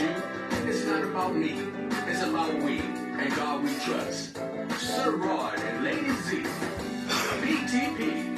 you, it's not about me, it's about we, and God we trust. Sir Rod and Lady Z, PTP.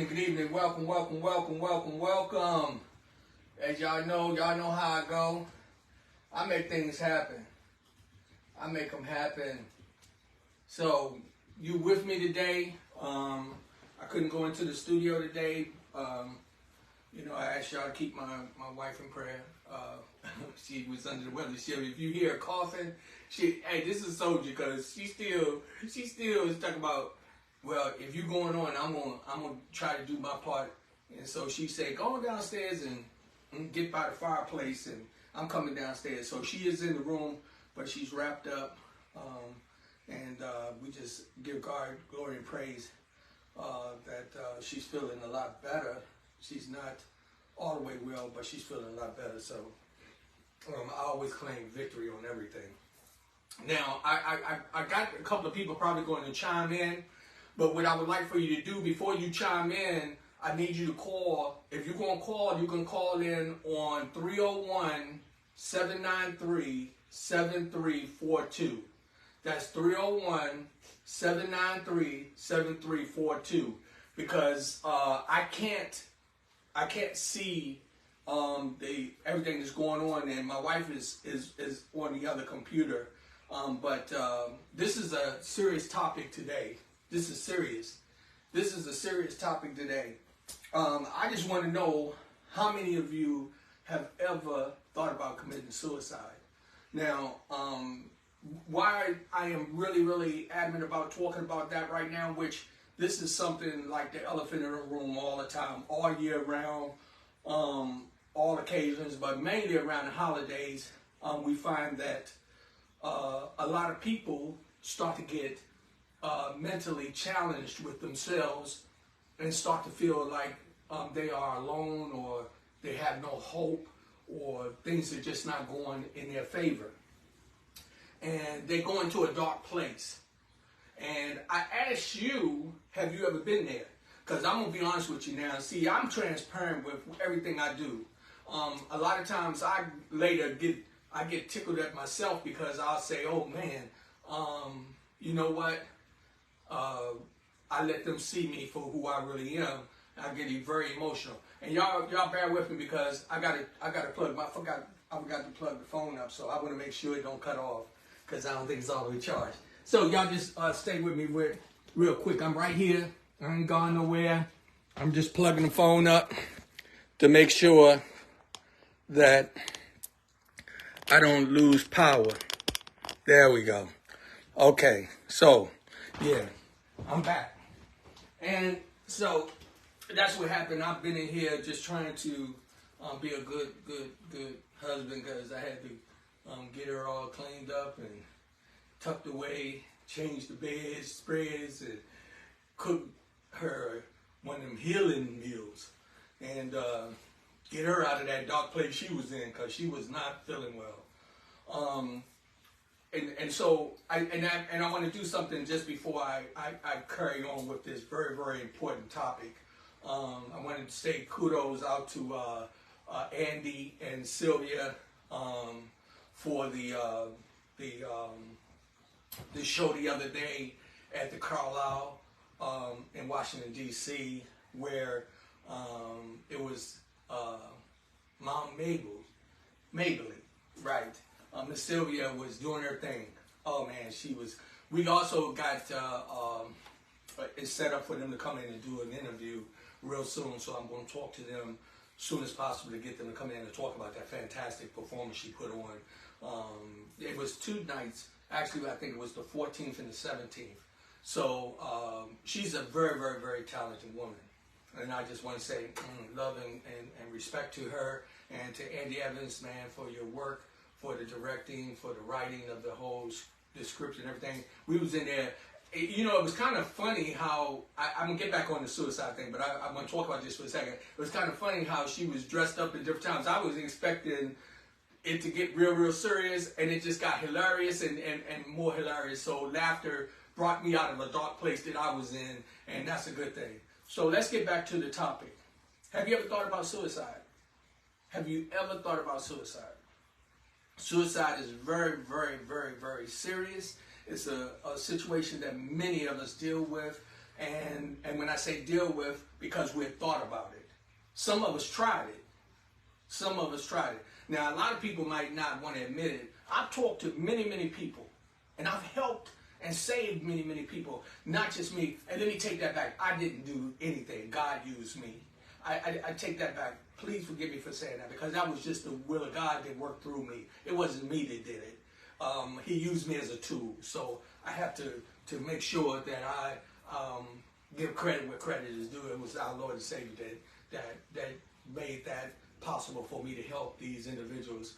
Good evening. Welcome. As y'all know how I go. I make things happen. I make them happen. So, you with me today? I couldn't go into the studio today. I asked y'all to keep my wife in prayer. She was under the weather. If you hear her coughing, this is a soldier, because she still is talking about, well, if you're going on, I'm gonna try to do my part. And so she said, go downstairs and get by the fireplace, and I'm coming downstairs. So she is in the room, but she's wrapped up. And we just give God glory and praise that she's feeling a lot better. She's not all the way well, but she's feeling a lot better. So I always claim victory on everything. Now, I got a couple of people probably going to chime in. But what I would like for you to do before you chime in, I need you to call. If you're going to call, you can call in on 301-793-7342. That's 301-793-7342. Because I can't see everything that's going on, and my wife is on the other computer. But this is a serious topic today. This is serious. This is a serious topic today. I just want to know how many of you have ever thought about committing suicide. Now, why I am really adamant about talking about that right now, which this is something like the elephant in the room all the time, all year round, all occasions, but mainly around the holidays, we find that a lot of people start to get mentally challenged with themselves and start to feel like they are alone, or they have no hope, or things are just not going in their favor. And they go into a dark place. And I ask you, have you ever been there? Because I'm going to be honest with you now. See, I'm transparent with everything I do. A lot of times I get tickled at myself, because I'll say, oh man, you know what? I let them see me for who I really am. I get very emotional, and y'all bear with me, because I gotta plug. I forgot to plug the phone up, so I want to make sure it don't cut off, because I don't think it's all the way charged. So y'all just stay with me real quick. I'm right here. I ain't gone nowhere. I'm just plugging the phone up to make sure that I don't lose power. There we go. Okay, so yeah, I'm back. And so that's what happened. I've been in here just trying to be a good husband, because I had to get her all cleaned up and tucked away, change the bed spreads, and cook her one of them healing meals, and get her out of that dark place she was in, because she was not feeling well. And so I want to do something just before I carry on with this very important topic. I wanted to say kudos out to Andy and Sylvia for the show the other day at the Carlisle. in Washington, D.C., where it was Mom Mabley, right? Miss Sylvia was doing her thing. Oh man, she was. We also got it's set up for them to come in and do an interview real soon. So I'm going to talk to them as soon as possible to get them to come in and talk about that fantastic performance she put on. It was 2 nights. Actually, I think it was the 14th and the 17th. So she's a very, very, very talented woman. And I just want to say love and respect to her and to Andy Evans, man, for your work, for the directing, for the writing of the whole description and everything. We was in there. You know, it was kind of funny how, I'm going to get back on the suicide thing, but I'm going to talk about this for a second. It was kind of funny how she was dressed up at different times. I was expecting it to get real, real serious, and it just got hilarious and more hilarious. So laughter brought me out of a dark place that I was in, and that's a good thing. So let's get back to the topic. Have you ever thought about suicide? Have you ever thought about suicide? Suicide is very, very, very, very serious. It's a situation that many of us deal with, and when I say deal with, because we've thought about it. Some of us tried it. Some of us tried it. Now, a lot of people might not want to admit it. I've talked to many, many people, and I've helped and saved many, many people, not just me. And let me take that back. I didn't do anything. God used me. I take that back. Please forgive me for saying that, because that was just the will of God that worked through me. It wasn't me that did it. He used me as a tool. So I have to make sure that I give credit where credit is due. It was our Lord and Savior that made that possible for me to help these individuals.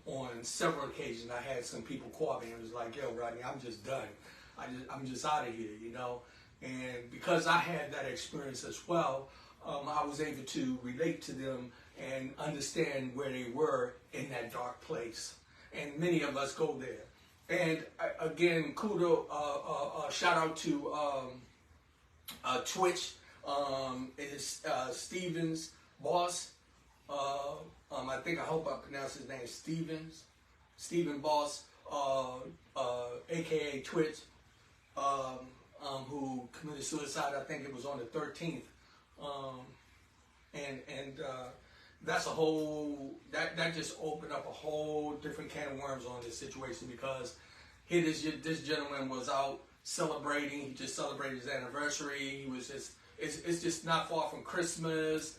On several occasions, I had some people call me and was like, "Yo, Rodney, I'm just done. I'm just out of here," you know. And because I had that experience as well, I was able to relate to them and understand where they were in that dark place. And many of us go there. And again, kudos, shout out to tWitch. It's Steven's boss. I hope I pronounce his name Steven Boss, aka tWitch, who committed suicide. I think it was on the 13th, and that's a whole that just opened up a whole different can of worms on this situation, because here this gentleman was out celebrating. He just celebrated his anniversary. He was just it's just not far from Christmas.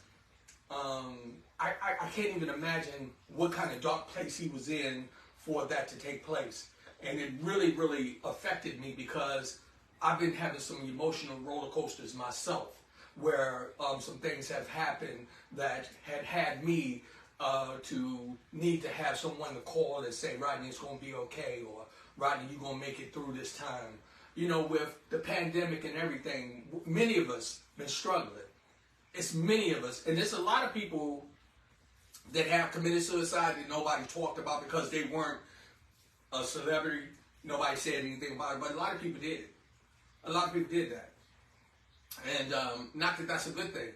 I can't even imagine what kind of dark place he was in for that to take place. And it really, really affected me, because I've been having some emotional roller coasters myself, where some things have happened that had me to need to have someone to call and say, "Rodney, it's going to be okay," or "Rodney, you're going to make it through this time." You know, with the pandemic and everything, many of us been struggling. It's many of us, and there's a lot of people that have committed suicide that nobody talked about because they weren't a celebrity. Nobody said anything about it, but a lot of people did. A lot of people did that. And not that that's a good thing.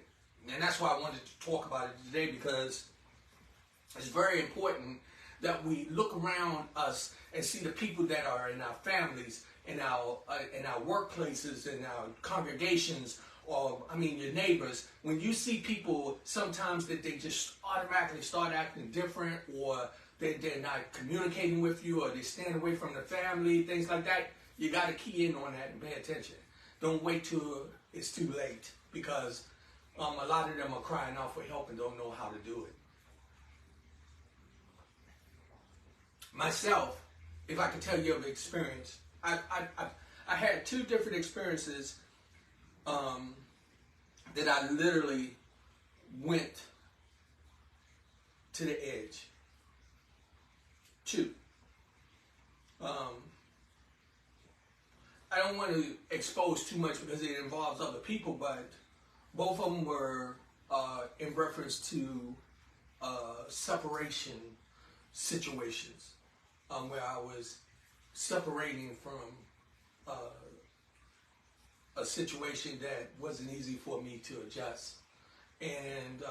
And that's why I wanted to talk about it today, because it's very important that we look around us and see the people that are in our families, in our workplaces, in our congregations, or your neighbors. When you see people sometimes that they just automatically start acting different, or they're not communicating with you, or they stand away from the family, things like that, you got to key in on that and pay attention. Don't wait till it's too late, because a lot of them are crying out for help and don't know how to do it. Myself, if I could tell you of experience, I had 2 different experiences that I literally went to the edge. 2. I don't want to expose too much because it involves other people, but both of them were in reference to separation situations, where I was separating from a situation that wasn't easy for me to adjust. And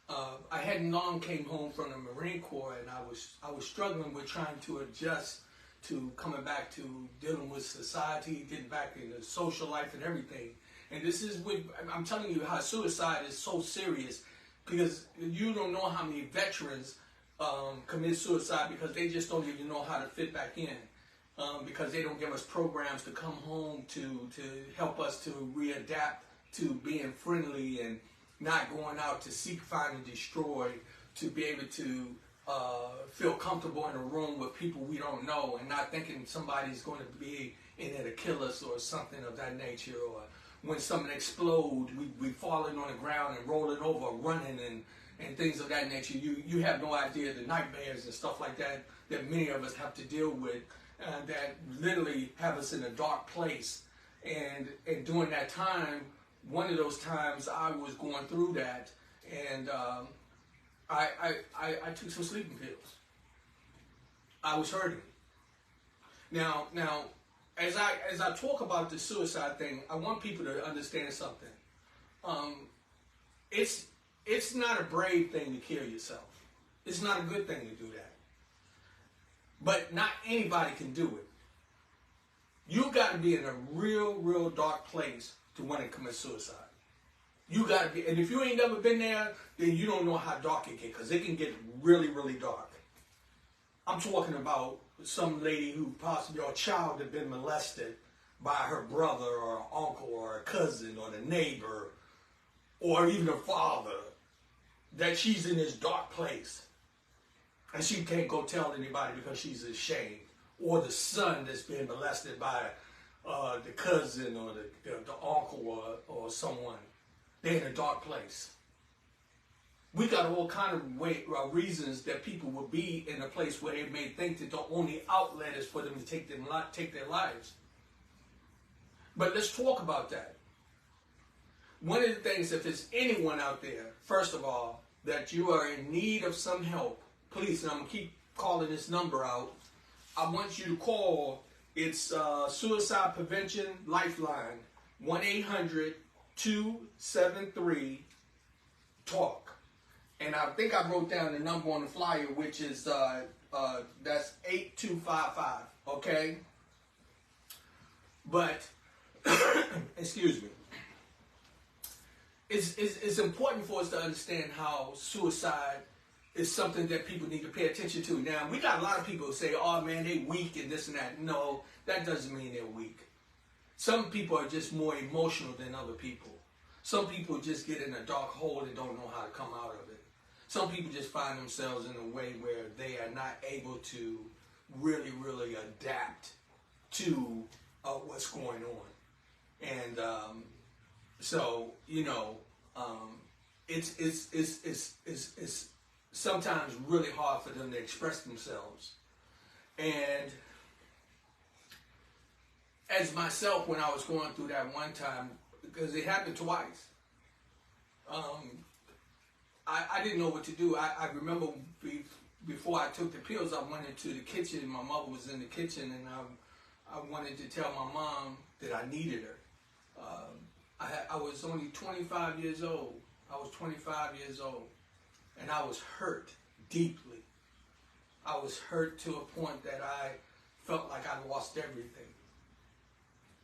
I hadn't long came home from the Marine Corps, and I was struggling with trying to adjust to coming back to dealing with society, getting back into social life and everything. And this is what I'm telling you, how suicide is so serious, because you don't know how many veterans commit suicide because they just don't even know how to fit back in, because they don't give us programs to come home to help us to readapt to being friendly and not going out to seek, find, and destroy, to be able to feel comfortable in a room with people we don't know and not thinking somebody's going to be in there to kill us or something of that nature. Or when something explodes, we falling on the ground and rolling over, running and things of that nature. You have no idea the nightmares and stuff like that that many of us have to deal with, that literally have us in a dark place. And during that time, one of those times I was going through that, and I took some sleeping pills. I was hurting. Now, as I talk about the suicide thing, I want people to understand something. It's not a brave thing to kill yourself. It's not a good thing to do that. But not anybody can do it. You got to be in a real dark place to want to commit suicide. You got to be, and if you ain't never been there, then you don't know how dark it gets, because it can get really dark. I'm talking about some lady who possibly, or a child that been molested by her brother or uncle or a cousin or the neighbor or even her father, that she's in this dark place and she can't go tell anybody because she's ashamed. Or the son that's been molested by the cousin or the uncle or someone. They're in a dark place. We got all kind of reasons that people will be in a place where they may think that the only outlet is for them to take their lives. But let's talk about that. One of the things, if there's anyone out there, first of all, that you are in need of some help, please, and I'm going to keep calling this number out, I want you to call. It's Suicide Prevention Lifeline, 1-800-273-TALK. And I think I wrote down the number on the flyer, which is, that's 8255, okay? But, excuse me. It's important for us to understand how suicide is something that people need to pay attention to. Now, we got a lot of people who say, oh man, they weak and this and that. No, that doesn't mean they're weak. Some people are just more emotional than other people. Some people just get in a dark hole and don't know how to come out of it. Some people just find themselves in a way where they are not able to really adapt to what's going on. And so, you know, it's sometimes really hard for them to express themselves. And as myself, when I was going through that one time, because it happened twice, I didn't know what to do. I remember before I took the pills, I went into the kitchen. My mother was in the kitchen, and I wanted to tell my mom that I needed her. I was only 25 years old. I was 25 years old. And I was hurt deeply. I was hurt to a point that I felt like I lost everything.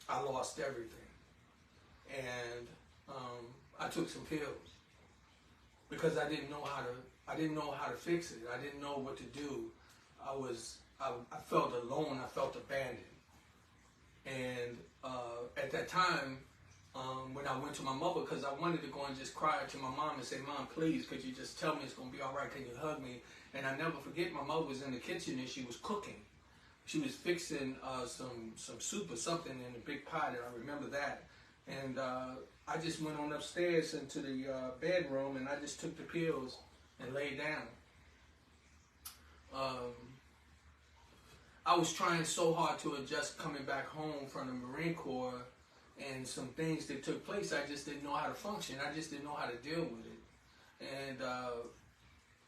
I lost everything. And I took some pills because I didn't know how to fix it. I didn't know what to do. I felt alone. I felt abandoned. And at that time, when I went to my mother, because I wanted to go and just cry to my mom and say, Mom, please, could you just tell me it's going to be all right? Can you hug me? And I never forget, my mother was in the kitchen and she was cooking. She was fixing some soup or something in a big pot, and I remember that. And I just went on upstairs into the bedroom, and I just took the pills and laid down. I was trying so hard to adjust coming back home from the Marine Corps, and some things that took place, I just didn't know how to function. I just didn't know how to deal with it. And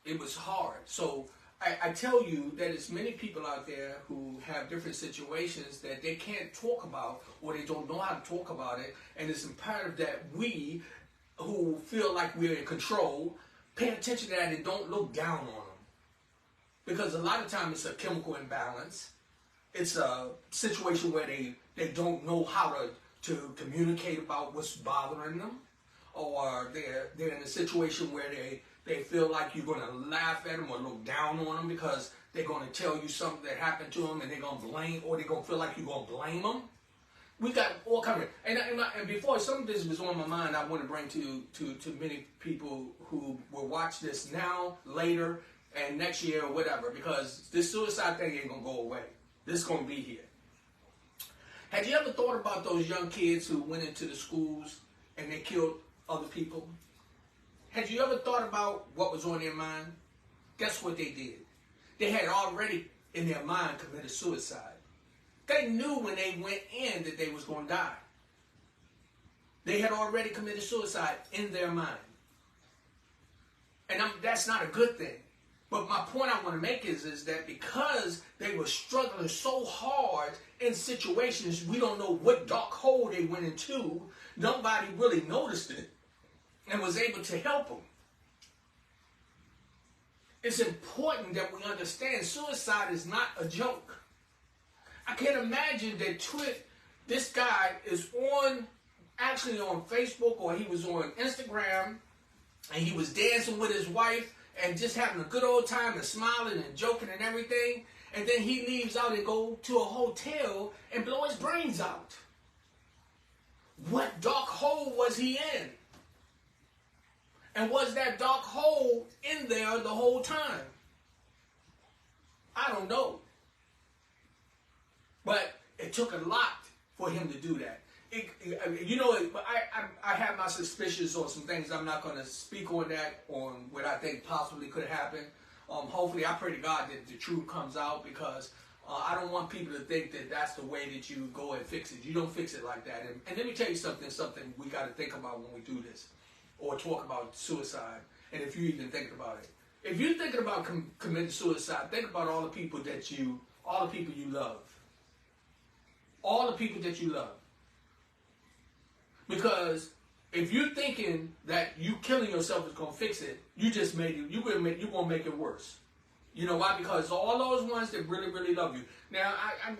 it was hard. So I tell you that there's many people out there who have different situations that they can't talk about, or they don't know how to talk about it. And it's imperative that we, who feel like we're in control, pay attention to that and don't look down on them. Because a lot of times it's a chemical imbalance. it's a situation where they don't know how to communicate about what's bothering them, or they're in a situation where they feel like you're going to laugh at them or look down on them because they're going to tell you something that happened to them, and they're going to blame, or they're going to feel like you're going to blame them. We got all kinds of, and before some of this was on my mind, I want to bring to many people who will watch this now, later, and next year or whatever, because this suicide thing ain't going to go away. This is going to be here. Had you ever thought about those young kids who went into the schools and they killed other people? Had you ever thought about what was on their mind? Guess what they did? They had already in their mind committed suicide. They knew when they went in that they was going to die. They had already committed suicide in their mind. And that's not a good thing. But my point I want to make is that because they were struggling so hard in situations, we don't know what dark hole they went into, nobody really noticed it and was able to help them. It's important that we understand suicide is not a joke. I can't imagine that this guy is actually on Facebook, or he was on Instagram, and he was dancing with his wife and just having a good old time and smiling and joking and everything, and then he leaves out and go to a hotel and blow his brains out. What dark hole was he in? And was that dark hole in there the whole time? I don't know. But it took a lot for him to do that. I have my suspicions on some things. I'm not going to speak on that, on what I think possibly could happen. Hopefully, I pray to God that the truth comes out, because I don't want people to think that that's the way that you go and fix it. You don't fix it like that. And let me tell you something we got to think about when we do this, or talk about suicide, and if you're even thinking about it. If you're thinking about committing suicide, think about all the people you love. All the people that you love. Because if you're thinking that you killing yourself is going to fix it, you're going to make it worse. You know why? Because all those ones that really, really love you. Now,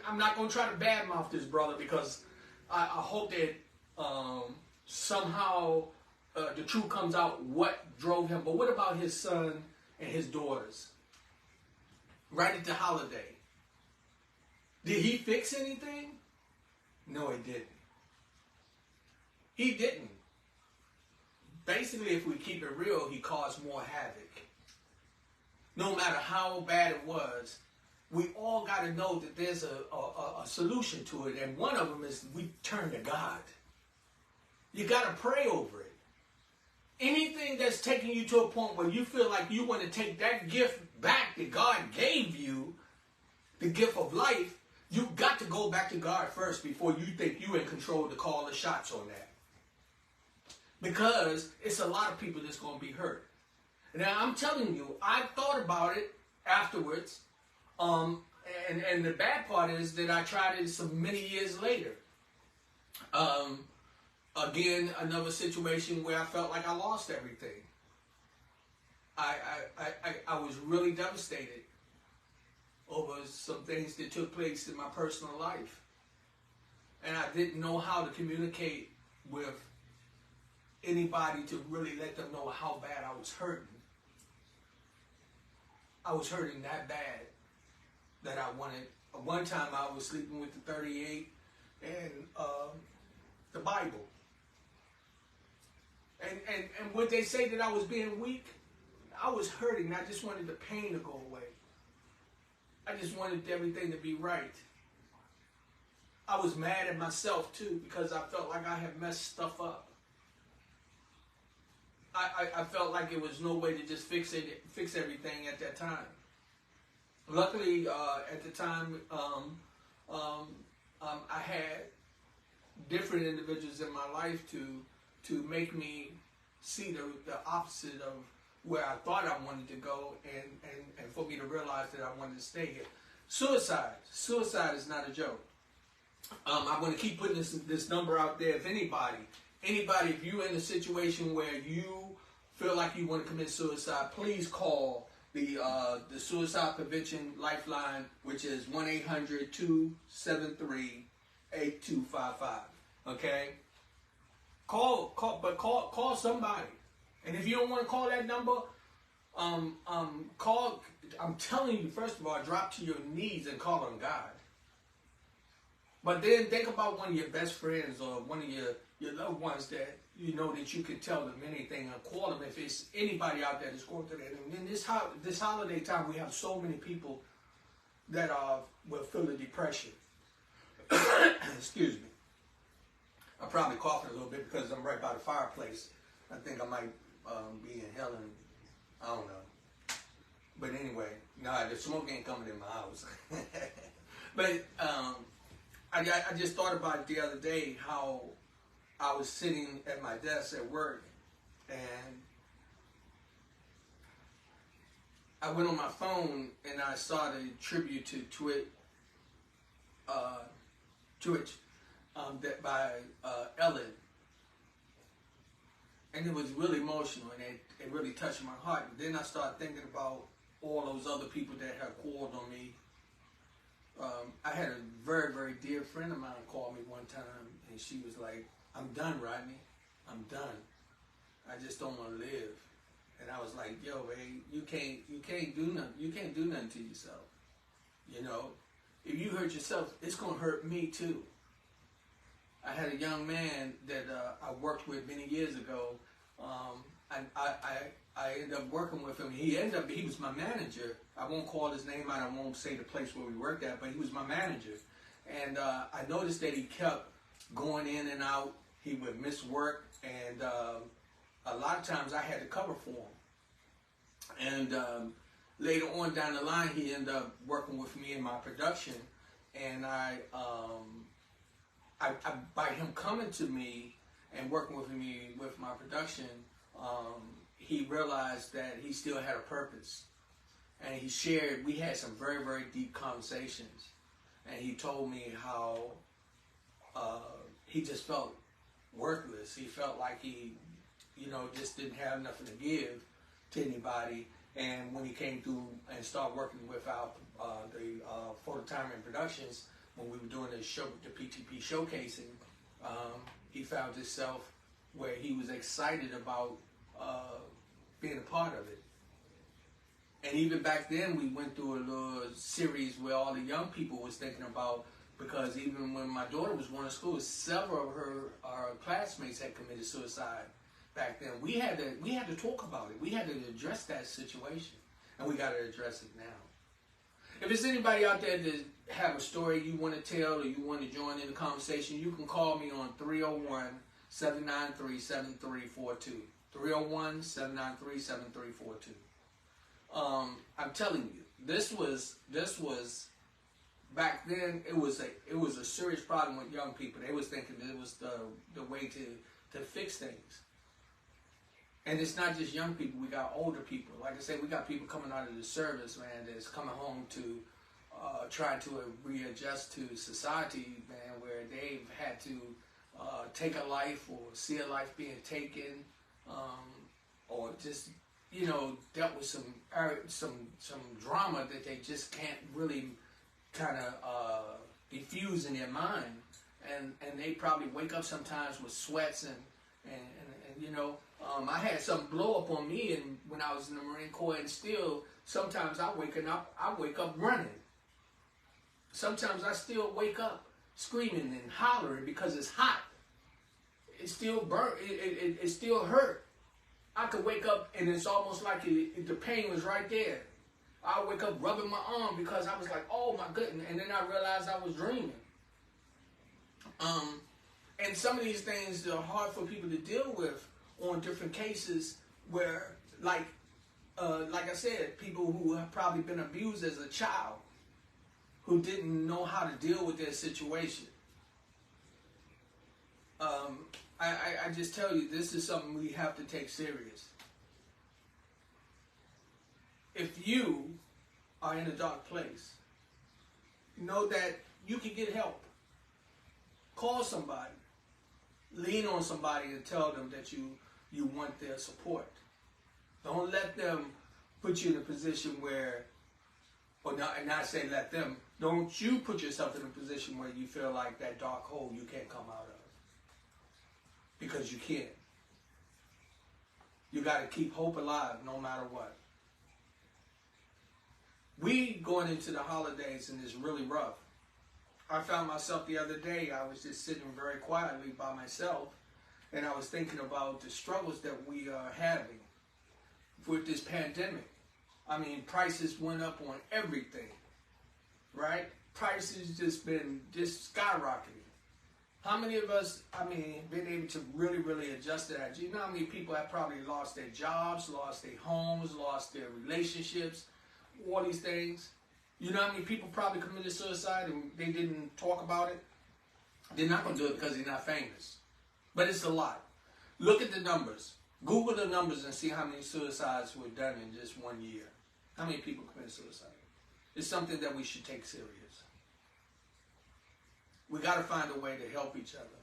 I'm not going to try to badmouth this brother, because I hope that somehow the truth comes out what drove him. But what about his son and his daughters? Right at the holiday. Did he fix anything? No, he didn't. He didn't. Basically, if we keep it real, he caused more havoc. No matter how bad it was, we all got to know that there's a solution to it, and one of them is we turn to God. You got to pray over it. Anything that's taking you to a point where you feel like you want to take that gift back that God gave you, the gift of life, you got to go back to God first before you think you're in control to call the shots on that. Because it's a lot of people that's going to be hurt. Now, I'm telling you, I thought about it afterwards. And the bad part is that I tried it some many years later. Again, another situation where I felt like I lost everything. I was really devastated over some things that took place in my personal life. And I didn't know how to communicate with anybody to really let them know how bad I was hurting. I was hurting that bad that I wanted. One time I was sleeping with the 38 and the Bible. And would they say that I was being weak? I was hurting. I just wanted the pain to go away. I just wanted everything to be right. I was mad at myself too, because I felt like I had messed stuff up. I felt like it was no way to just fix everything at that time. Luckily, at the time, I had different individuals in my life to make me see the opposite of where I thought I wanted to go, and for me to realize that I wanted to stay here. Suicide is not a joke. I'm going to keep putting this number out there. If anybody, if you're in a situation where you feel like you want to commit suicide, please call the Suicide Prevention Lifeline, which is 1-800-273-8255. Okay? Call somebody. And if you don't want to call that number, call, I'm telling you, first of all, drop to your knees and call on God. But then think about one of your best friends or one of your loved ones that you know that you can tell them anything and call them if it's anybody out there that's going through that. And then this holiday time, we have so many people that will feel the depression. Excuse me. I'm probably coughing a little bit because I'm right by the fireplace. I think I might be inhaling, I don't know. But anyway, nah, the smoke ain't coming in my house. But I just thought about it the other day, how I was sitting at my desk at work, and I went on my phone and I saw the tribute to tWitch that by Ellen, and it was really emotional and it really touched my heart. And then I started thinking about all those other people that had called on me. I had a very, very dear friend of mine call me one time, and she was like, "I'm done, Rodney. I'm done. I just don't want to live." And I was like, "Yo, hey, you can't do nothing. You can't do nothing to yourself. You know, if you hurt yourself, it's gonna hurt me too." I had a young man that I worked with many years ago. I ended up working with him. He was my manager. I won't call his name out. I won't say the place where we worked at, but he was my manager. And I noticed that he kept going in and out. He would miss work, and a lot of times I had to cover for him. And later on down the line, he ended up working with me in my production, and by him coming to me and working with me with my production, he realized that he still had a purpose. And we had some very, very deep conversations. And he told me how he just felt worthless. He felt like he, just didn't have nothing to give to anybody. And when he came through and started working with the Photo Timing Productions, when we were doing the PTP showcasing, he found himself where he was excited about being a part of it. And even back then, we went through a little series where all the young people was thinking about, because even when my daughter was going to school, several of our classmates had committed suicide back then. We had to talk about it. We had to address that situation, and we got to address it now. If there's anybody out there that have a story you want to tell or you want to join in the conversation, you can call me on 301-793-7342. 301-793-7342. I'm telling you, this was back then. It was a serious problem with young people. They was thinking that it was the way to fix things. And it's not just young people. We got older people. Like I said, we got people coming out of the service, man, that's coming home to try to readjust to society, man, where they've had to take a life or see a life being taken, or just dealt with some drama that they just can't really kind of diffuse in their mind, and they probably wake up sometimes with sweats and I had something blow up on me, and when I was in the Marine Corps, and still sometimes I wake up running. Sometimes I still wake up screaming and hollering because it's hot. It still burnt. It still hurt. I could wake up and it's almost like the pain was right there. I wake up rubbing my arm because I was like, oh my goodness, and then I realized I was dreaming. And some of these things are hard for people to deal with on different cases where, like I said, people who have probably been abused as a child, who didn't know how to deal with their situation. I just tell you, this is something we have to take serious. If you are in a dark place, know that you can get help. Call somebody. Lean on somebody and tell them that you want their support. Don't let them put you in a position where, or not, and not say let them, don't you put yourself in a position where you feel like that dark hole you can't come out of. Because you can't. You got to keep hope alive no matter what. We going into the holidays and it's really rough. I found myself the other day, I was just sitting very quietly by myself, and I was thinking about the struggles that we are having with this pandemic. I mean, prices went up on everything, right? Prices just been skyrocketing. How many of us, been able to really adjust to that? Do you know how many people have probably lost their jobs, lost their homes, lost their relationships, all these things? You know how many people probably committed suicide and they didn't talk about it? They're not going to do it because they're not famous. But it's a lot. Look at the numbers. Google the numbers and see how many suicides were done in just 1 year. How many people committed suicide? It's something that we should take serious. We got to find a way to help each other.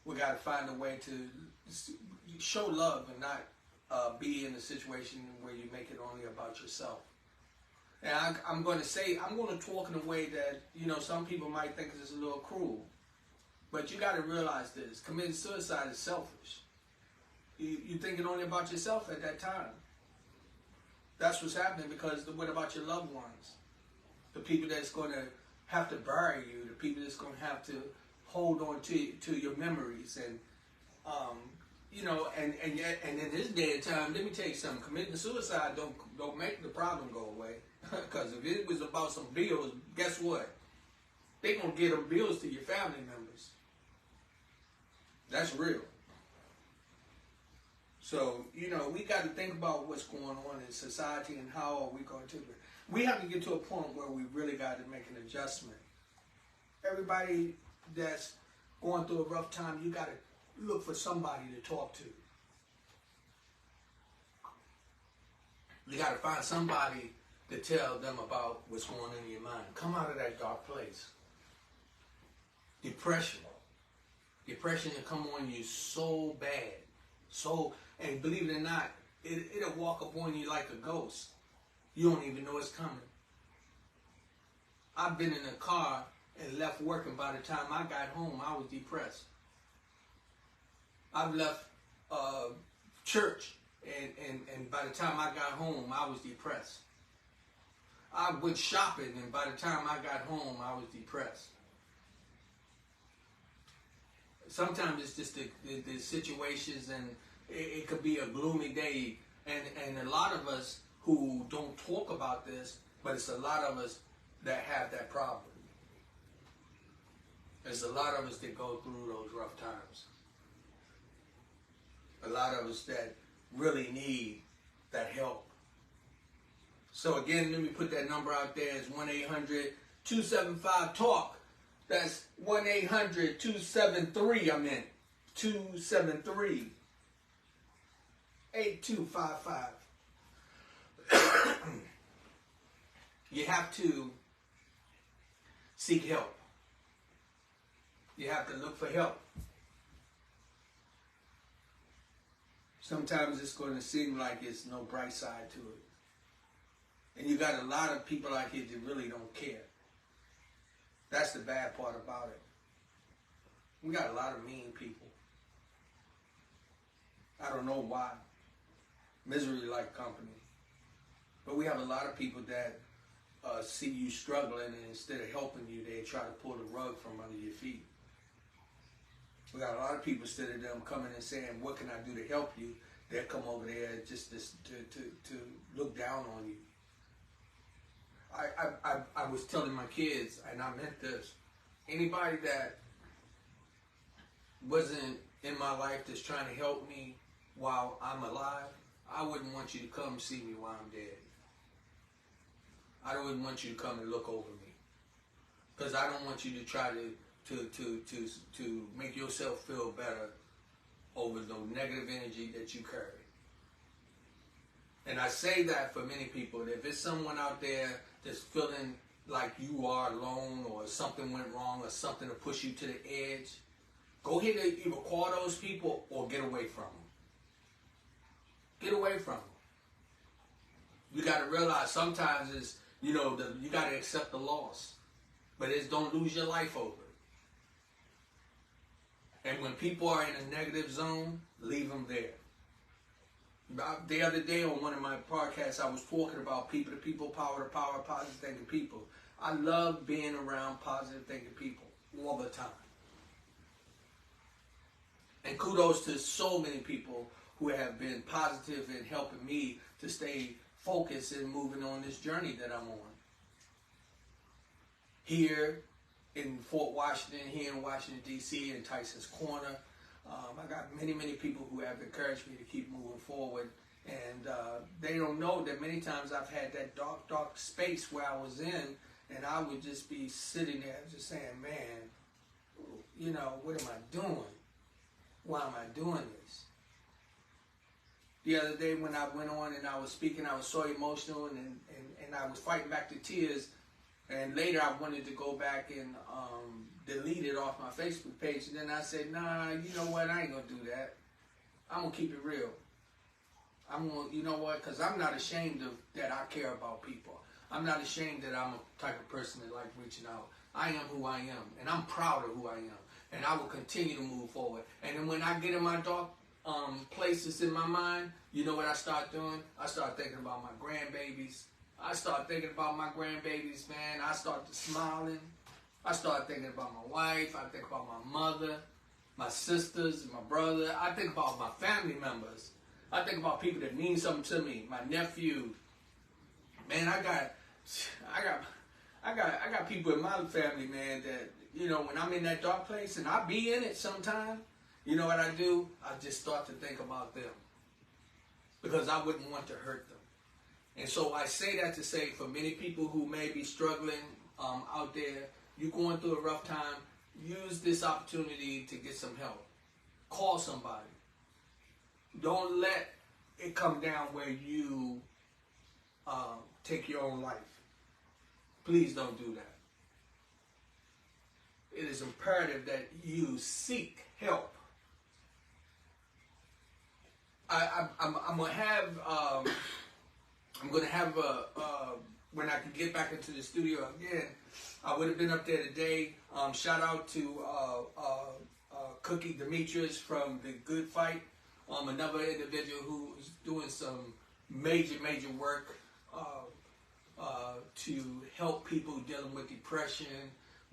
We got to find a way to show love and not be in a situation where you make it only about yourself. And I'm going to talk in a way that, some people might think is a little cruel. But you got to realize this. Committing suicide is selfish. You're thinking only about yourself at that time. That's what's happening, because what about your loved ones? The people that's going to have to bury you, the people that's going to have to hold on to your memories. And, and in this day and time, let me tell you something. Committing suicide don't make the problem go away. Because if it was about some bills, guess what? They're going to get them bills to your family members. That's real. So, we got to think about what's going on in society and how are we going to. We have to get to a point where we really got to make an adjustment. Everybody that's going through a rough time, you got to look for somebody to talk to. You got to find somebody to tell them about what's going on in your mind. Come out of that dark place. Depression will come on you so bad. And believe it or not, it'll walk up on you like a ghost. You don't even know it's coming. I've been in a car and left work, and by the time I got home, I was depressed. I've left church, and by the time I got home, I was depressed. I went shopping, and by the time I got home, I was depressed. Sometimes it's just the situations, and it could be a gloomy day. And a lot of us who don't talk about this, but it's a lot of us that have that problem. There's a lot of us that go through those rough times. A lot of us that really need that help. So again, let me put that number out there. It's 1-800-275-TALK. That's 1-800-273, 273-8255. You have to seek help. You have to look for help. Sometimes it's going to seem like it's no bright side to it. And you got a lot of people out here that really don't care. That's the bad part about it. We got a lot of mean people. I don't know why. Misery like company. But we have a lot of people that see you struggling, and instead of helping you, they try to pull the rug from under your feet. We got a lot of people, instead of them coming and saying, what can I do to help you? They'll come over there just to look down on you. I was telling my kids, and I meant this, anybody that wasn't in my life that's trying to help me while I'm alive, I wouldn't want you to come see me while I'm dead. I wouldn't want you to come and look over me. Because I don't want you to try to make yourself feel better over the negative energy that you carry. And I say that for many people. If it's someone out there that's feeling like you are alone, or something went wrong, or something to push you to the edge, go ahead and either call those people or get away from them. Get away from them. You got to realize sometimes it's, you know, you got to accept the loss. But it's don't lose your life over it. And when people are in a negative zone, leave them there. The other day on one of my podcasts, I was talking about people to people, power to power, positive thinking people. I love being around positive thinking people all the time. And kudos to so many people who have been positive in helping me to stay focused and moving on this journey that I'm on. Here in Fort Washington, here in Washington, D.C., in Tyson's Corner, I got many, many people who have encouraged me to keep moving forward. And they don't know that many times I've had that dark, dark space where I was in, and I would just be sitting there just saying, man, you know, what am I doing? Why am I doing this? The other day when I went on and I was speaking, I was so emotional and I was fighting back the tears. And later I wanted to go back and delete it off my Facebook page. And then I said, nah, you know what? I ain't going to do that. I'm going to keep it real. I'm going to, you know what? Because I'm not ashamed of that I care about people. I'm not ashamed that I'm a type of person that like reaching out. I am who I am. And I'm proud of who I am. And I will continue to move forward. And then when I get in my dark places in my mind, you know what I start doing? I start thinking about my grandbabies. I start thinking about my grandbabies, man. I start smiling. I start thinking about my wife. I think about my mother, my sisters, and my brother. I think about my family members. I think about people that mean something to me. My nephew. Man, I got people in my family, man, that, you know, when I'm in that dark place, and I be in it sometime, you know what I do? I just start to think about them. Because I wouldn't want to hurt them. And so I say that to say, for many people who may be struggling out there, you're going through a rough time, use this opportunity to get some help. Call somebody. Don't let it come down where you take your own life. Please don't do that. It is imperative that you seek help. I'm gonna have when I can get back into the studio again. I would have been up there today. Shout out to Cookie Demetrius from The Good Fight. Another individual who is doing some major work to help people dealing with depression,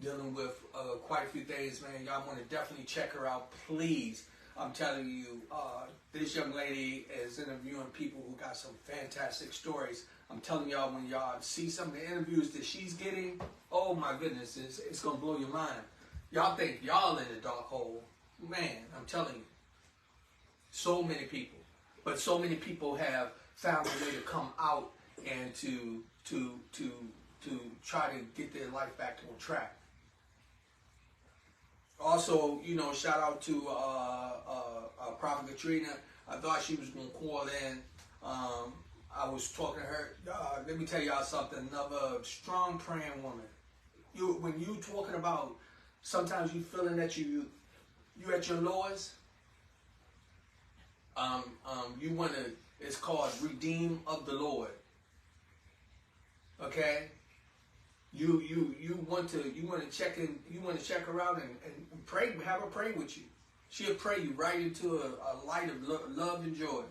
dealing with quite a few things, man. Y'all want to definitely check her out, please. I'm telling you, this young lady is interviewing people who got some fantastic stories. I'm telling y'all, when y'all see some of the interviews that she's getting, oh my goodness, it's going to blow your mind. Y'all think y'all in a dark hole. Man, I'm telling you. So many people. But so many people have found a way to come out and to try to get their life back on track. Also, you know, shout out to Prophet Katrina. I thought she was going to call in. I was talking to her. Let me tell y'all something. Another strong praying woman. When you talking about, sometimes you feeling that you at your lowest. You want to. It's called Redeem of the Lord. Okay. You want to check her out and pray, have her pray with you. She'll pray you right into a light of love and joy.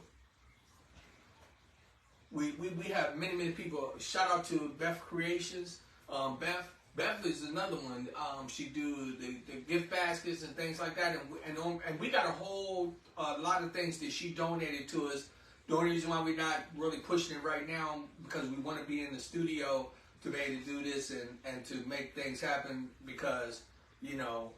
We have many people. Shout out to Beth Creations. Beth is another one. She do the gift baskets and things like that, and we got a whole lot of things that she donated to us. The only reason why we're not really pushing it right now because we want to be in the studio to be able to do this and to make things happen, because, you know,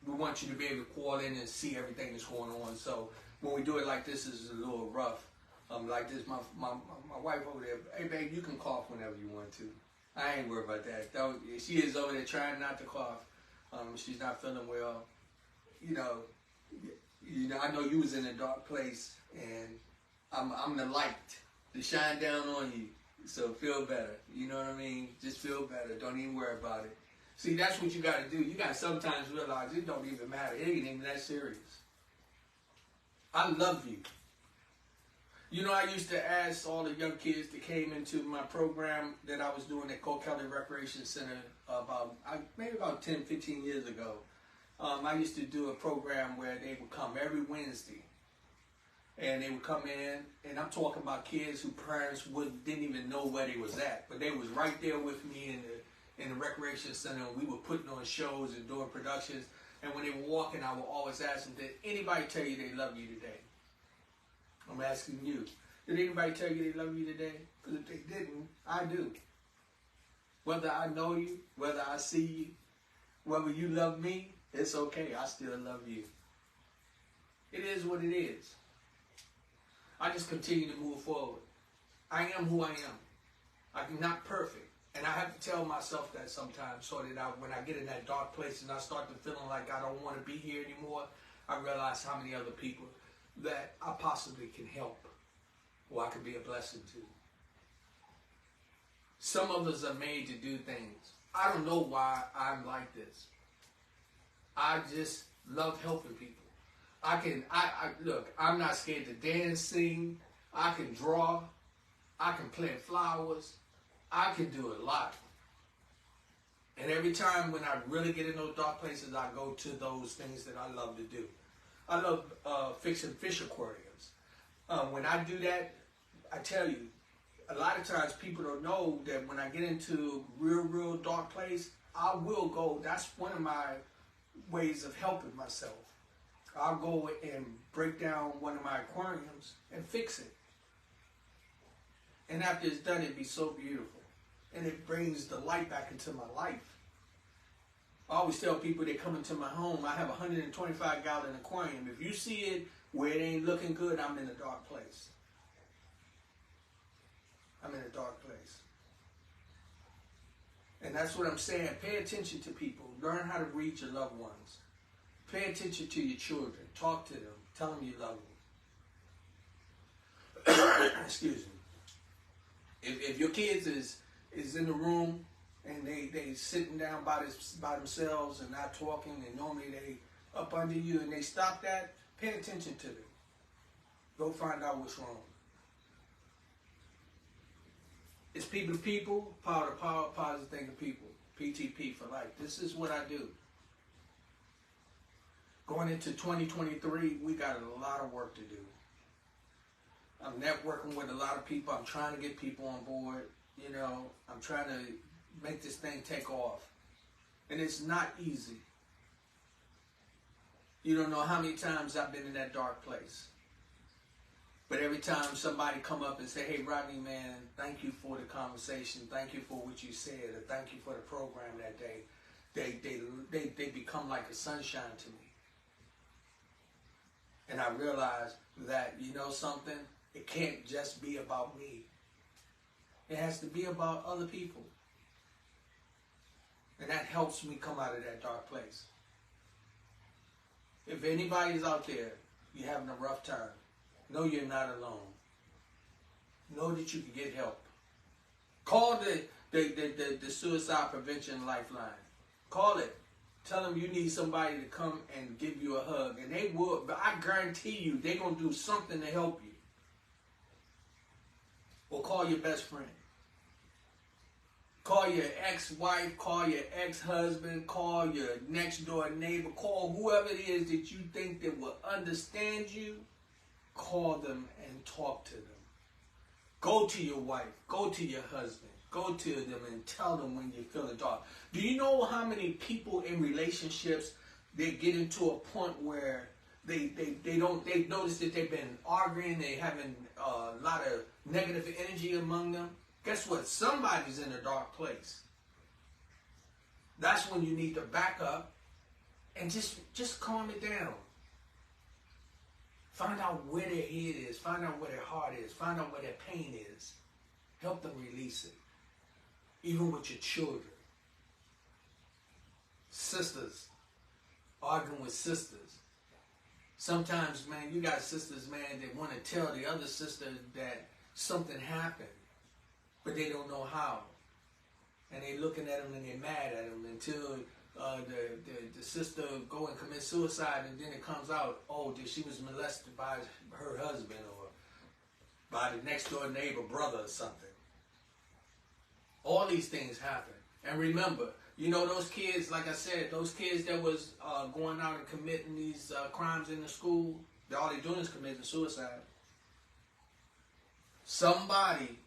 we want you to be able to call in and see everything that's going on. So when we do it like this, it's a little rough. Like this, my wife over there, hey babe, you can cough whenever you want to. I ain't worried about that. She is over there trying not to cough. She's not feeling well. You know, I know you was in a dark place, and I'm the light to shine down on you. So feel better. You know what I mean? Just feel better. Don't even worry about it. See, that's what you got to do. You got to sometimes realize it don't even matter. It ain't even that serious. I love you. You know, I used to ask all the young kids that came into my program that I was doing at Coal Kelly Recreation Center maybe about 10, 15 years ago. I used to do a program where they would come every Wednesday. And they would come in, and I'm talking about kids whose parents didn't even know where they was at. But they was right there with me in the recreation center, and we were putting on shows and doing productions. And when they were walking, I would always ask them, did anybody tell you they love you today? I'm asking you. Did anybody tell you they love you today? Because if they didn't, I do. Whether I know you, whether I see you, whether you love me, it's okay. I still love you. It is what it is. I just continue to move forward. I am who I am. I'm not perfect. And I have to tell myself that sometimes so that when I get in that dark place and I start to feeling like I don't want to be here anymore, I realize how many other people that I possibly can help or I could be a blessing to. Some of us are made to do things. I don't know why I'm like this. I just love helping people. Look, I'm not scared to dance, sing. I can draw. I can plant flowers. I can do a lot. And every time when I really get in those dark places, I go to those things that I love to do. I love fixing fish aquariums. When I do that, I tell you, a lot of times people don't know that when I get into real dark place, I will go. That's one of my ways of helping myself. I'll go and break down one of my aquariums and fix it. And after it's done, it'd be so beautiful. And it brings the light back into my life. I always tell people that come into my home, I have a 125-gallon aquarium. If you see it where it ain't looking good, I'm in a dark place. I'm in a dark place. And that's what I'm saying. Pay attention to people. Learn how to read your loved ones. Pay attention to your children. Talk to them. Tell them you love them. Excuse me. If your kids is in the room and they sitting down by themselves and not talking, and normally they up under you and they stop that, pay attention to them. Go find out what's wrong. It's people to people, power to power, positive thinking people. PTP for life. This is what I do. Going into 2023, we got a lot of work to do. I'm networking with a lot of people. I'm trying to get people on board. You know, I'm trying to make this thing take off. And it's not easy. You don't know how many times I've been in that dark place. But every time somebody come up and say, hey, Rodney, man, thank you for the conversation. Thank you for what you said. Or thank you for the program that day. They become like a sunshine to me. And I realize that, you know something? It can't just be about me. It has to be about other people. And that helps me come out of that dark place. If anybody's out there, you're having a rough time, know you're not alone. Know that you can get help. Call the Suicide Prevention Lifeline. Call it. Tell them you need somebody to come and give you a hug. And they will, but I guarantee you, they're going to do something to help you. Or call your best friend. Call your ex-wife, call your ex-husband, call your next-door neighbor, call whoever it is that you think that will understand you. Call them and talk to them. Go to your wife, go to your husband, go to them and tell them when you're feeling dark. Do you know how many people in relationships, they get into a point where they notice that they've been arguing, they having a lot of negative energy among them? Guess what? Somebody's in a dark place. That's when you need to back up and just calm it down. Find out where their head is. Find out where their heart is. Find out where their pain is. Help them release it. Even with your children. Sisters. Arguing with sisters. Sometimes, man, you got sisters, man, that want to tell the other sister that something happened. But they don't know how. And they looking at them and they're mad at them until the sister go and commit suicide, and then it comes out, oh, that she was molested by her husband, or by the next door neighbor brother or something. All these things happen. And remember, you know, those kids, like I said, those kids that was going out and committing these crimes in the school, all they doing is committing suicide. Somebody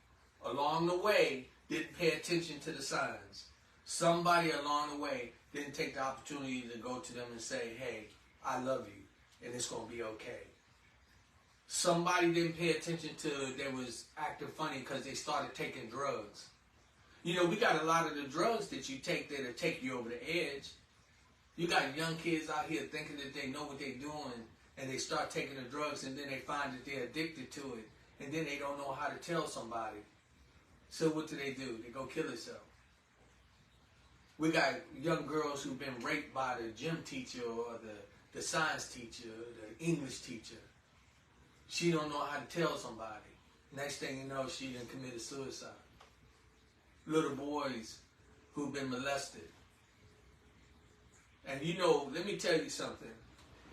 along the way didn't pay attention to the signs. Somebody along the way didn't take the opportunity to go to them and say, hey, I love you, and it's going to be okay. Somebody didn't pay attention to they was acting funny because they started taking drugs. You know, we got a lot of the drugs that you take that'll take you over the edge. You got young kids out here thinking that they know what they're doing, and they start taking the drugs, and then they find that they're addicted to it, and then they don't know how to tell somebody. So what do? They go kill themselves. We got young girls who've been raped by the gym teacher or the science teacher, the English teacher. She don't know how to tell somebody. Next thing you know, she done committed suicide. Little boys who've been molested. And you know, let me tell you something.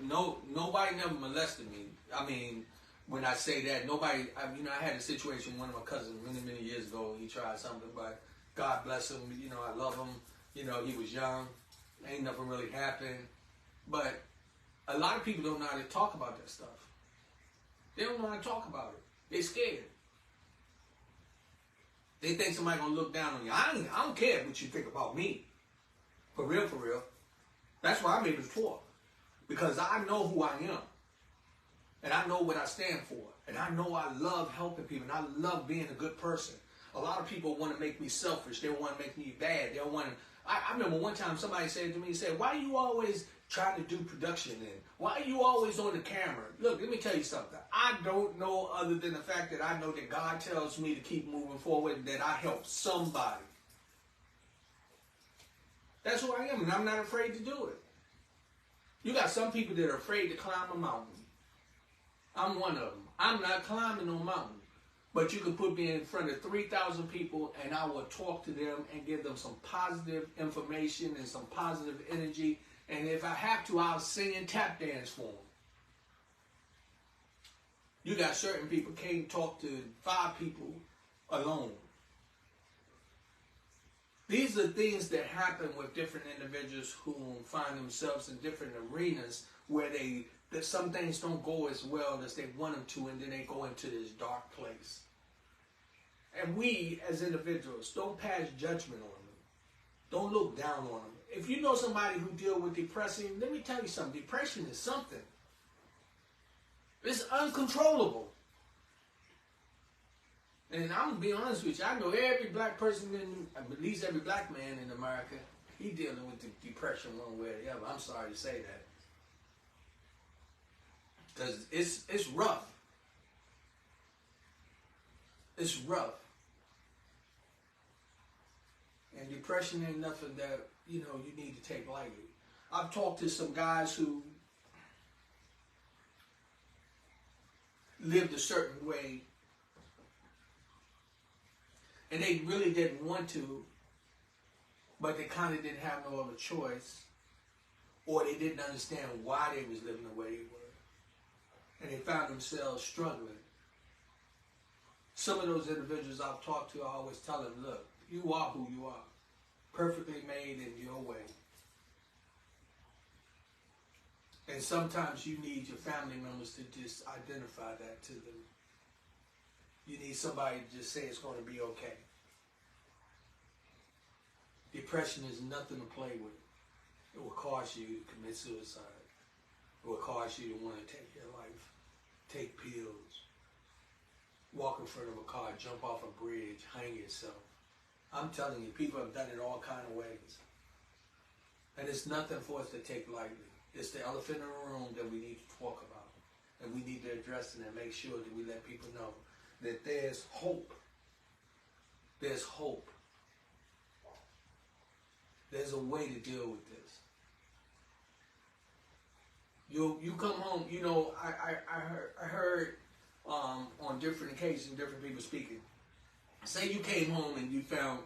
Nobody never molested me. I mean, when I say that, nobody, I had a situation with one of my cousins many years ago. He tried something, but God bless him. You know, I love him. You know, he was young. Ain't nothing really happened. But a lot of people don't know how to talk about that stuff. They don't know how to talk about it. They're scared. They think somebody gonna look down on you. I don't care what you think about me. For real, for real. That's why I'm able to talk. Because I know who I am. And I know what I stand for. And I know I love helping people. And I love being a good person. A lot of people want to make me selfish. They want to make me bad. They don't want to. I remember one time somebody said to me, why are you always trying to do production then? Why are you always on the camera? Look, let me tell you something. I don't know other than the fact that I know that God tells me to keep moving forward and that I help somebody. That's who I am, and I'm not afraid to do it. You got some people that are afraid to climb a mountain. I'm one of them. I'm not climbing no mountain. But you can put me in front of 3,000 people and I will talk to them and give them some positive information and some positive energy. And if I have to, I'll sing and tap dance for them. You got certain people can't talk to 5 people alone. These are things that happen with different individuals who find themselves in different arenas where that some things don't go as well as they want them to, and then they go into this dark place. And we, as individuals, don't pass judgment on them. Don't look down on them. If you know somebody who deals with depression, let me tell you something. Depression is something. It's uncontrollable. And I'm going to be honest with you. I know every black person, at least every black man in America, he dealing with the depression one way or the other. I'm sorry to say that. Because it's rough. It's rough. And depression ain't nothing that, you need to take lightly. I've talked to some guys who lived a certain way and they really didn't want to, but they kind of didn't have no other choice, or they didn't understand why they was living the way they were. And they found themselves struggling. Some of those individuals I've talked to, I always tell them, look, you are who you are. Perfectly made in your way. And sometimes you need your family members to just identify that to them. You need somebody to just say it's going to be okay. Depression is nothing to play with. It will cause you to commit suicide. It will cause you to want to take your life. Take pills. Walk in front of a car, jump off a bridge, hang yourself. I'm telling you, people have done it all kind of ways. And it's nothing for us to take lightly. It's the elephant in the room that we need to talk about. And we need to address it and make sure that we let people know that there's hope. There's hope. There's a way to deal with this. You come home, I heard on different occasions, different people speaking. Say you came home and you found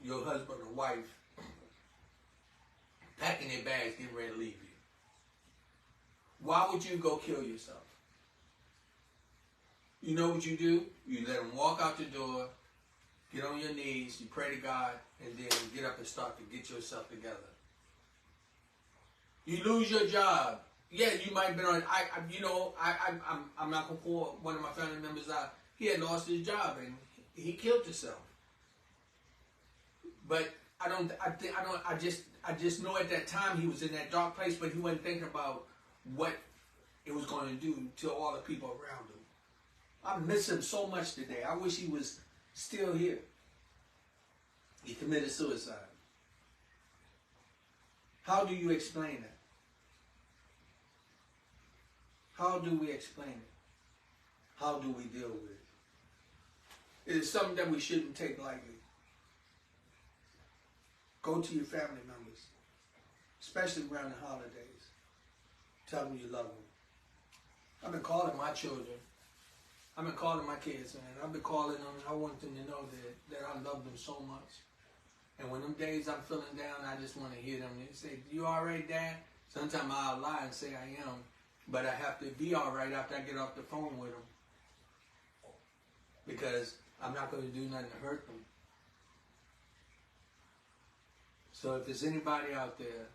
your husband or wife packing their bags, getting ready to leave you. Why would you go kill yourself? You know what you do? You let them walk out the door, get on your knees, you pray to God, and then get up and start to get yourself together. You lose your job. Yeah, you might have been on. I'm not gonna call one of my family members out. He had lost his job and he killed himself. But I just know at that time he was in that dark place, but he wasn't thinking about what it was going to do to all the people around him. I miss him so much today. I wish he was still here. He committed suicide. How do you explain that? How do we explain it? How do we deal with it? It is something that we shouldn't take lightly. Go to your family members, especially around the holidays. Tell them you love them. I've been calling my children. I've been calling my kids, man. I've been calling them. I want them to know that I love them so much. And when them days I'm feeling down, I just want to hear them. They say, "You all right, Dad?" Sometimes I'll lie and say I am, but I have to be all right after I get off the phone with them, because I'm not going to do nothing to hurt them. So if there's anybody out there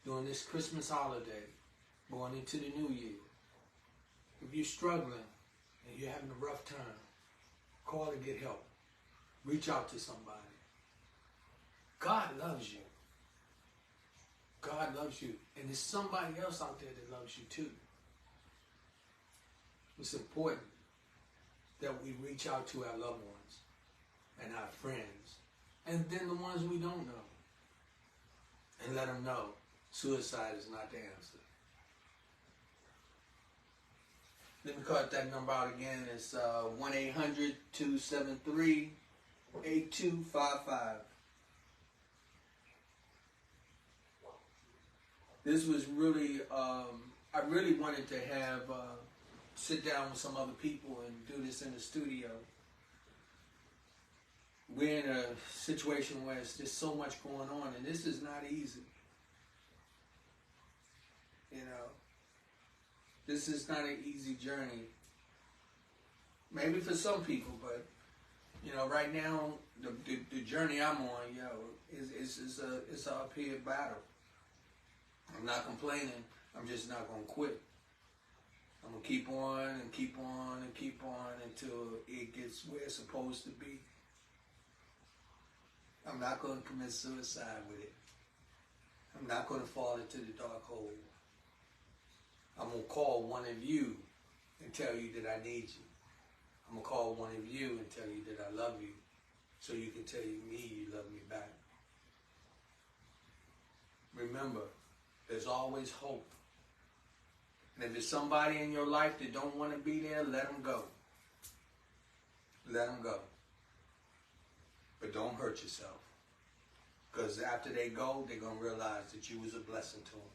during this Christmas holiday, going into the new year, if you're struggling and you're having a rough time, call to get help. Reach out to somebody. God loves you. God loves you. And there's somebody else out there that loves you too. It's important that we reach out to our loved ones and our friends, and then the ones we don't know, and let them know suicide is not the answer. Let me call that number out again. It's 1-800-273-8255. This was really, I really wanted to have, sit down with some other people and do this in the studio. We're in a situation where it's just so much going on, and this is not easy. You know, this is not an easy journey. Maybe for some people, but you know, right now the journey I'm on, it's an uphill battle. I'm not complaining. I'm just not gonna quit. I'm gonna keep on and keep on and keep on until it gets where it's supposed to be. I'm not gonna commit suicide with it. I'm not gonna fall into the dark hole. I'm gonna call one of you and tell you that I need you. I'm gonna call one of you and tell you that I love you, so you can tell me you love me back. Remember, there's always hope. And if there's somebody in your life that don't want to be there, let them go. Let them go. But don't hurt yourself. Because after they go, they're going to realize that you was a blessing to them.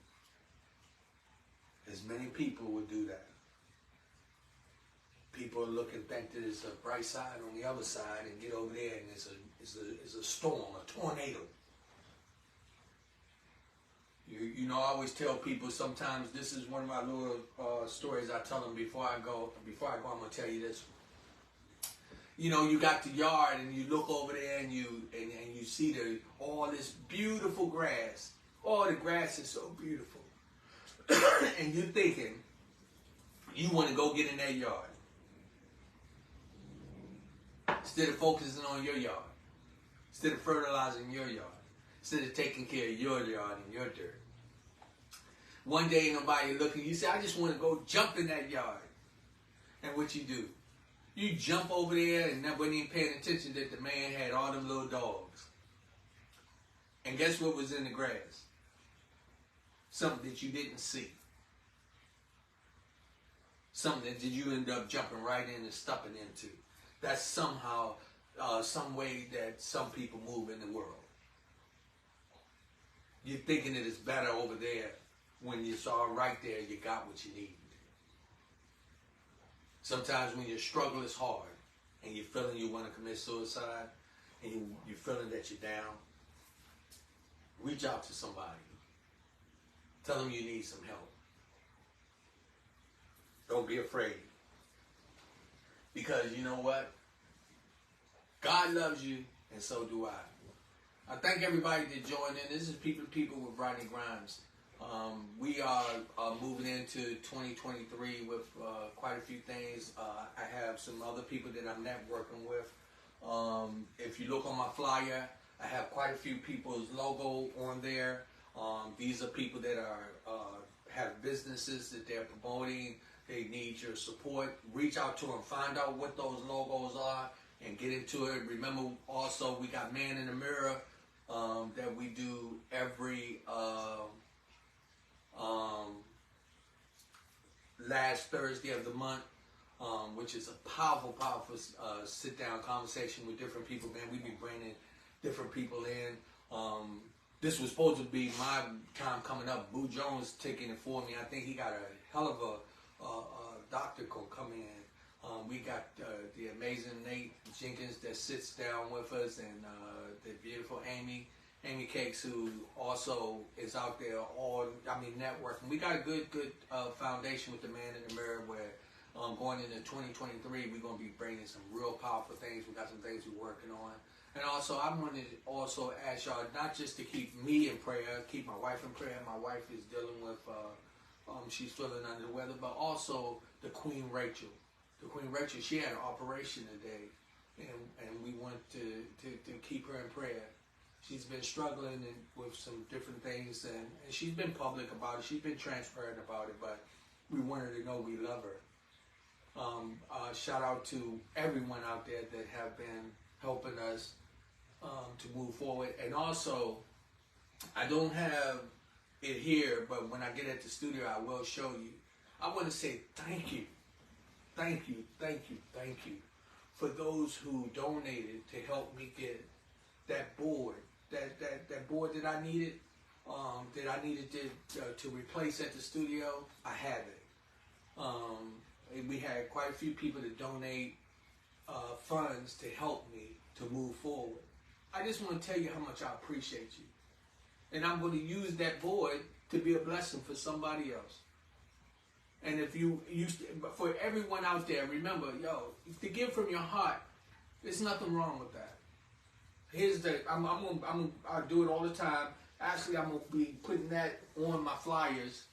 As many people would do that. People look and think that there's a bright side on the other side, and get over there and it's a storm, a tornado. You know, I always tell people sometimes, this is one of my little stories I tell them before I go, I'm going to tell you this. You know, you got the yard and you look over there and you see all this beautiful grass. Oh, the grass is so beautiful. And you're thinking, you want to go get in that yard. Instead of focusing on your yard. Instead of fertilizing your yard. Instead of taking care of your yard and your dirt. One day ain't nobody looking. You say, I just want to go jump in that yard. And what you do? You jump over there and wasn't even paying attention that the man had all them little dogs. And guess what was in the grass? Something that you didn't see. Something that you end up jumping right in and stepping into. That's somehow, some way that some people move in the world. You're thinking that it's better over there, when you saw right there, you got what you need. Sometimes when your struggle is hard and you're feeling you want to commit suicide and you're feeling that you're down, reach out to somebody. Tell them you need some help. Don't be afraid. Because you know what? God loves you, and so do I. I thank everybody that joined in. This is People to People with Rodney Grimes. We are moving into 2023 with quite a few things. I have some other people that I'm networking with. If you look on my flyer, I have quite a few people's logo on there. These are people that are have businesses that they're promoting. They need your support. Reach out to them, find out what those logos are, and get into it. Remember, also we got Man in the Mirror that we do every last Thursday of the month, which is a powerful sit-down conversation with different people. Man, we be bringing different people in. This was supposed to be my time coming up. Boo Jones taking it for me. I think he got a hell of a doctor gonna come in. We got the amazing Nate Jenkins that sits down with us, and the beautiful Amy Cakes, who also is out there networking. We got a good foundation with the Man in the Mirror, where going into 2023, we're going to be bringing some real powerful things. We got some things we're working on. And also, I wanted to also ask y'all not just to keep me in prayer, keep my wife in prayer. My wife is dealing with, she's feeling under the weather, but also the Queen Rachel. The Queen Rachel, she had an operation today, and we want to keep her in prayer. She's been struggling with some different things, and she's been public about it. She's been transparent about it, but we want her to know we love her. Shout out to everyone out there that have been helping us to move forward. And also, I don't have it here, but when I get at the studio, I will show you. I want to say thank you for those who donated to help me get that board, that board that I needed, to replace at the studio. I have it. We had quite a few people to donate funds to help me to move forward. I just want to tell you how much I appreciate you. And I'm going to use that board to be a blessing for somebody else. And if for everyone out there, remember, to give from your heart, there's nothing wrong with that. I do it all the time. Actually, I'm going to be putting that on my flyers.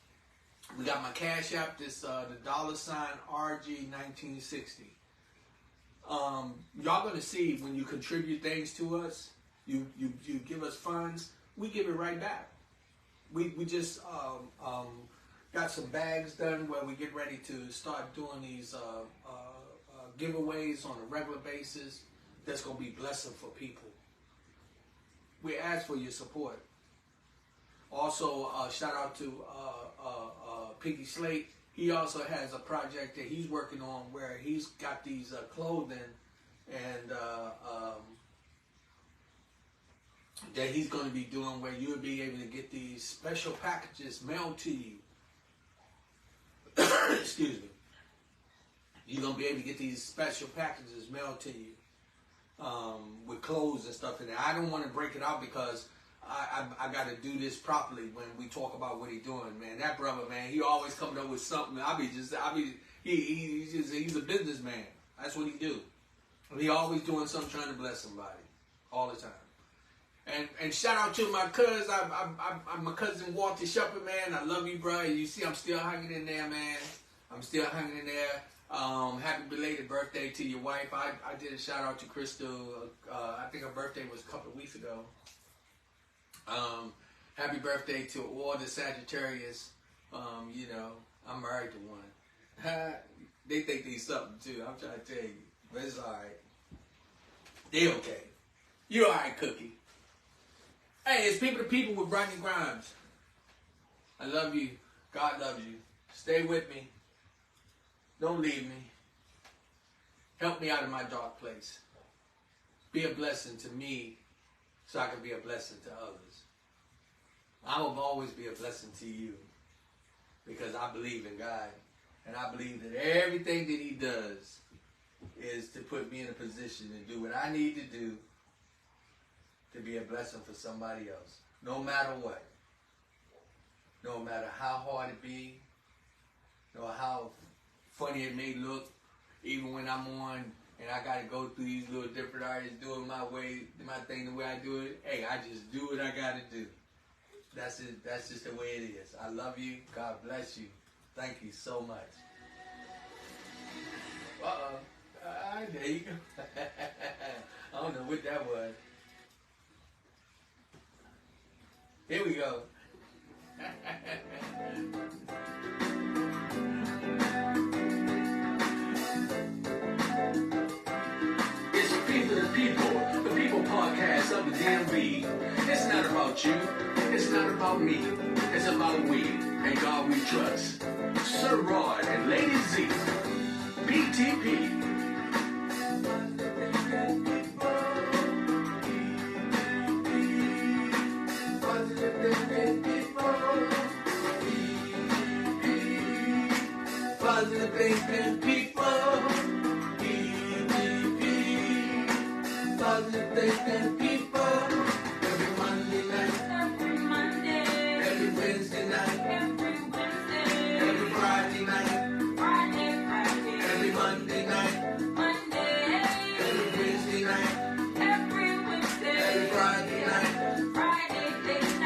We got my Cash App, the $RG1960. Y'all gonna see when you contribute things to us, you give us funds, we give it right back. We just got some bags done where we get ready to start doing these giveaways on a regular basis. That's gonna be blessing for people. We ask for your support. Also, shout out to Piggy Slate. He also has a project that he's working on where he's got these clothing and that he's going to be doing where you'll be able to get these special packages mailed to you. Excuse me. You're going to be able to get these special packages mailed to you with clothes and stuff in there. I don't want to break it out because I got to do this properly when we talk about what he's doing, man. That brother, man, he always coming up with something. He's a businessman. That's what he do. He always doing something, trying to bless somebody all the time. And shout out to my cousin, I'm my cousin Walter Shepard, man. I love you, bro. You see, I'm still hanging in there, man. I'm still hanging in there. Happy belated birthday to your wife. I did a shout out to Crystal. I think her birthday was a couple of weeks ago. Happy birthday to all the Sagittarius. I'm married to one. They think they something too. I'm trying to tell you, but it's all right. They okay. You all right, Cookie? Hey, it's People to People with Rodney Grimes. I love you. God loves you. Stay with me. Don't leave me. Help me out of my dark place. Be a blessing to me so I can be a blessing to others. I will always be a blessing to you because I believe in God. And I believe that everything that he does is to put me in a position to do what I need to do to be a blessing for somebody else. No matter what. No matter how hard it be, no how funny it may look. even when I'm on and I gotta go through these little different artists doing my way, my thing the way I do it. Hey, I just do what I gotta do. That's it. That's just the way it is. I love you. God bless you. Thank you so much. There you go. I don't know what that was. Here we go. It's People to People, the People podcast of the DMV. It's not about you, it's not about me, it's about we, and God we trust. Sir Rod and Lady Z, PTP. Positive thinking people, PTP. Positive thinking people. Every Monday night, every Wednesday night, every Friday night, every Monday night, every Wednesday night, every Friday night,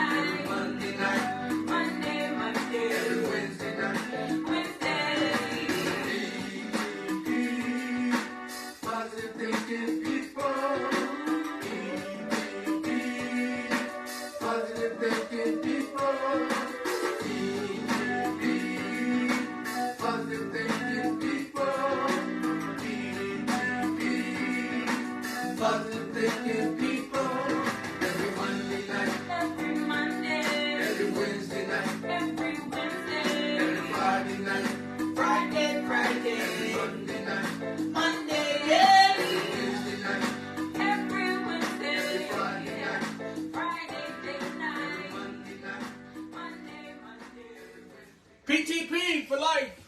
every Monday night, every Wednesday night. Positive thinking people, positive thinking people, positive thinking people, positive thinking people. Every Monday night, every Wednesday night, every Friday night, every Monday night, PTP for life.